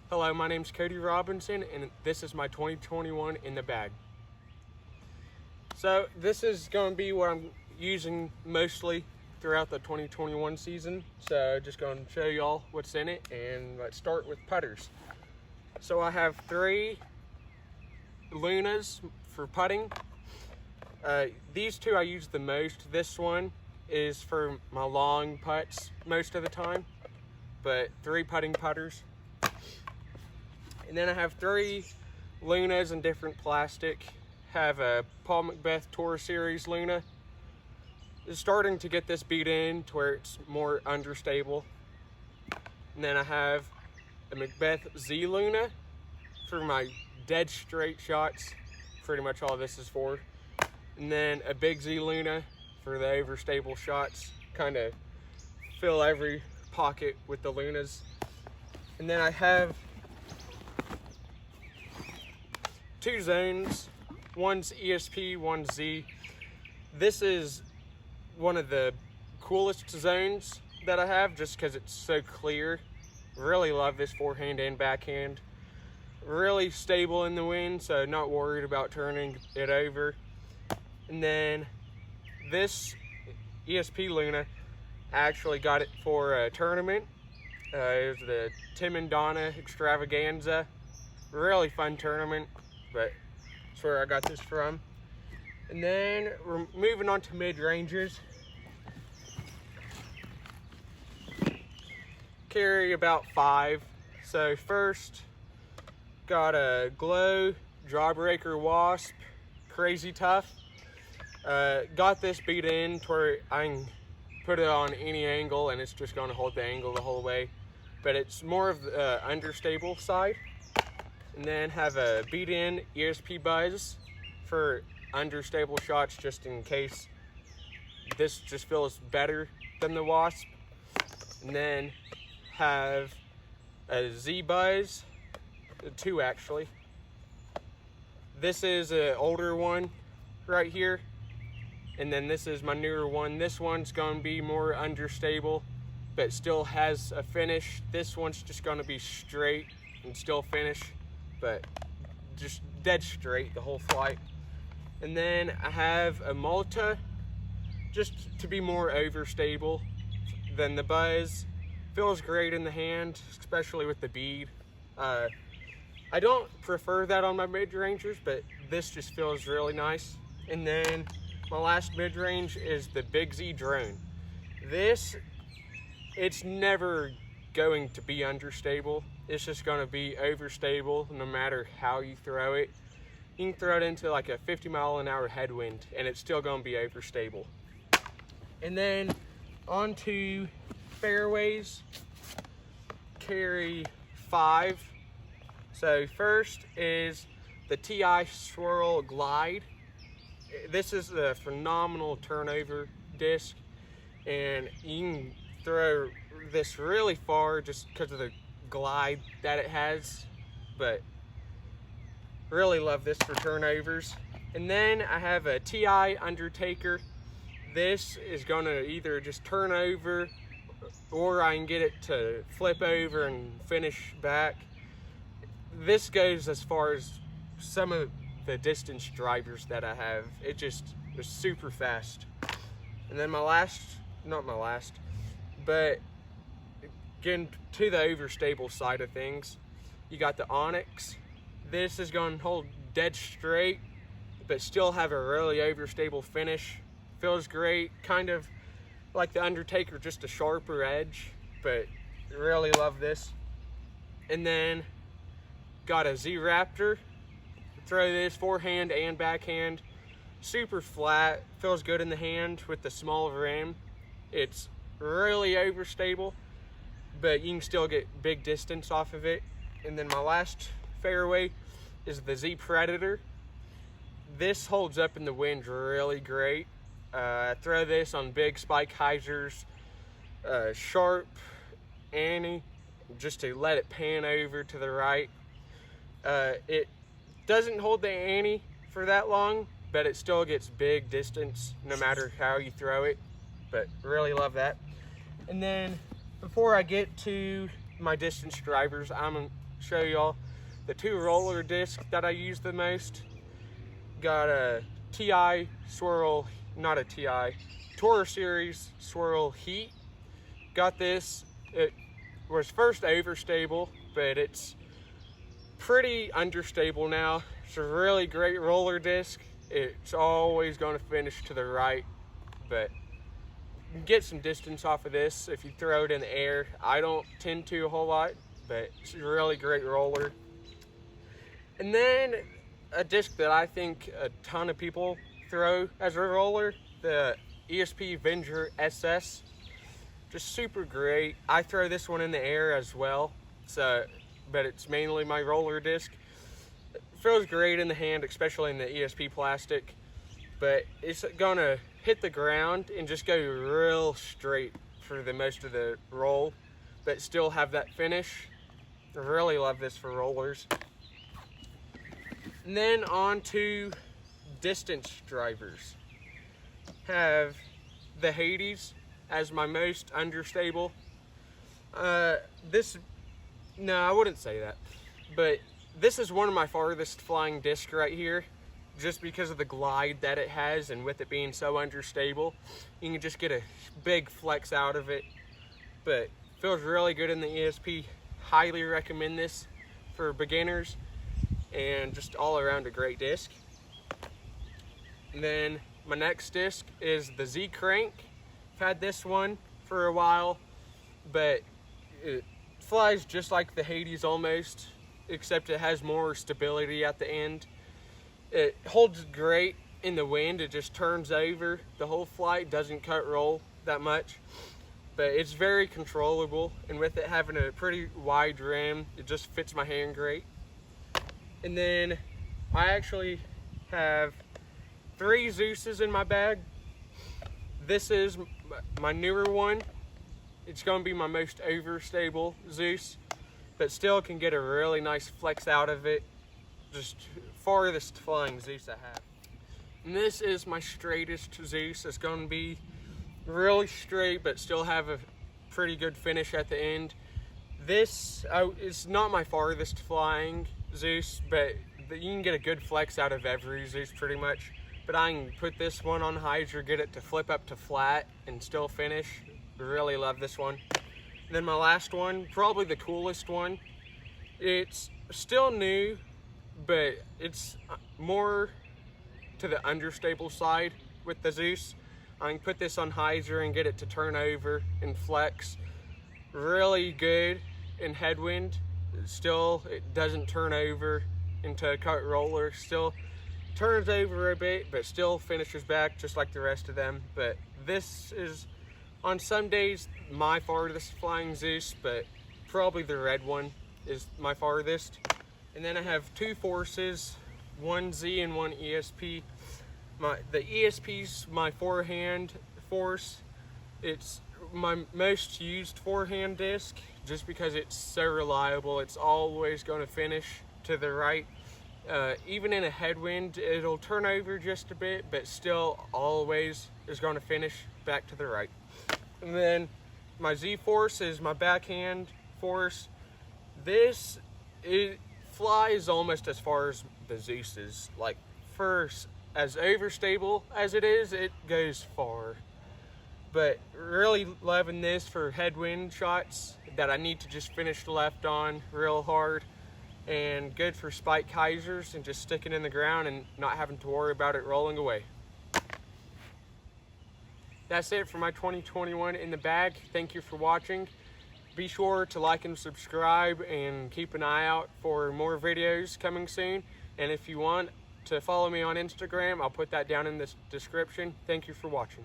Hello, my name's Cody Robinson, and this is my 2021 in the bag. So this is going to be what I'm using mostly throughout the 2021 season. So just going to show y'all what's in it, and let's start with putters. So I have 3 Lunas for putting. These 2 I use the most. This one is for my long putts most of the time, but 3 putting putters. And then I have 3 Lunas in different plastic. Have a Paul Macbeth Tour Series Luna. Is starting to get this beat in to where it's more understable. And then I have a Macbeth Z Luna for my dead straight shots. Pretty much all this is for. And then a Big Z Luna for the overstable shots. Kind of fill every pocket with the Lunas. And then I have 2 zones. One's ESP, one's Z. This is one of the coolest zones that I have just because it's so clear. Really love this forehand and backhand. Really stable in the wind, so not worried about turning it over. And then this ESP Luna, I actually got it for a tournament. It was the Tim and Donna Extravaganza. Really fun tournament, but that's where I got this from. And then we're moving on to mid-rangers. Carry about 5. So first, got a Glow Jawbreaker Wasp, Crazy Tough. Got this beat in to where I can put it on any angle and it's just going to hold the angle the whole way. But it's more of the understable side. And then have a beat in ESP Buzz for understable shots just in case this just feels better than the Wasp. And then have a Z Buzz, 2 actually. This is an older one right here. And then this is my newer one. This one's going to be more understable, but still has a finish. This one's just going to be straight and still finish, but just dead straight the whole flight. And then I have a Malta, just to be more overstable than the Buzz. Feels great in the hand, especially with the bead. I don't prefer that on my mid-rangers, but this just feels really nice. And then my last mid-range is the Big Z Drone. This, it's never going to be understable. It's just going to be overstable no matter how you throw it. You can throw it into like a 50-mile-an-hour headwind and it's still going to be overstable. And then onto fairways. Carry 5. So first is the TI Swirl Glide. This is a phenomenal turnover disc, and you can throw this really far just because of the glide that it has, but really love this for turnovers. And then I have a TI Undertaker. This is going to either just turn over or I can get it to flip over and finish back. This goes as far as some of the distance drivers that I have. It just is super fast. And then but getting to the overstable side of things, you got the Onyx. This is going to hold dead straight, but still have a really overstable finish. Feels great, kind of like the Undertaker, just a sharper edge, but really love this. And then got a Z Raptor. Throw this forehand and backhand. Super flat, feels good in the hand with the small rim. It's really overstable, but you can still get big distance off of it. And then my last fairway is the Z Predator. This holds up in the wind really great. I throw this on big spike hyzers, sharp Annie, just to let it pan over to the right. It doesn't hold the Annie for that long, but it still gets big distance no matter how you throw it. But really love that. And then before I get to my distance drivers, I'm gonna show y'all the 2 roller discs that I use the most. Got a TI Swirl, not a TI, Tour Series Swirl Heat. Got this, it was first overstable, but it's pretty understable now. It's a really great roller disc. It's always going to finish to the right, but you can get some distance off of this if you throw it in the air. I don't tend to a whole lot, but it's a really great roller. And then a disc that I think a ton of people throw as a roller, the ESP Venger SS. Just super great. I throw this one in the air as well, but it's mainly my roller disc. It feels great in the hand, especially in the ESP plastic, but it's gonna hit the ground and just go real straight for the most of the roll, but still have that finish. I really love this for rollers. And then on to distance drivers. Have the Hades as my most understable. No, I wouldn't say that, but this is one of my farthest flying discs right here, just because of the glide that it has, and with it being so understable, you can just get a big flex out of it. But feels really good in the ESP. Highly recommend this for beginners, and just all around a great disc. And then my next disc is the Z Crank. I've had this one for a while, but it flies just like the Hades almost, except it has more stability at the end. It holds great in the wind. It just turns over the whole flight, doesn't cut roll that much, but it's very controllable, and with it having a pretty wide rim, it just fits my hand great. And then I actually have 3 Zeuses in my bag. This is my newer one. It's going to be my most overstable Zeus, but still can get a really nice flex out of it. Just farthest flying Zeus I have. And this is my straightest Zeus. It's going to be really straight, but still have a pretty good finish at the end. This is not my farthest flying Zeus, but you can get a good flex out of every Zeus pretty much. But I can put this one on Hydra, get it to flip up to flat and still finish. Really love this one. And then my last one, probably the coolest one. It's still new, but it's more to the understable side with the Zeus. I can put this on Hydra and get it to turn over and flex. Really good in headwind. Still, it doesn't turn over into a cut roller. Still turns over a bit, but still finishes back just like the rest of them. But this is, on some days, my farthest flying Zeus, but probably the red one is my farthest. And then I have 2 forces, one Z and one ESP. The ESP's my forehand force. It's my most used forehand disc just because it's so reliable. It's always going to finish to the right. Even in a headwind, it'll turn over just a bit, but still always is going to finish back to the right. And then my Z force is my backhand force. This, it flies almost as far as the Zeus is. Like, first, as overstable as it is, it goes far. But really loving this for headwind shots that I need to just finish left on real hard. And good for spike Kaisers and just sticking in the ground and not having to worry about it rolling away. That's it for my 2021 in the bag. Thank you for watching. Be sure to like and subscribe and keep an eye out for more videos coming soon. And if you want to follow me on Instagram, I'll put that down in the description. Thank you for watching.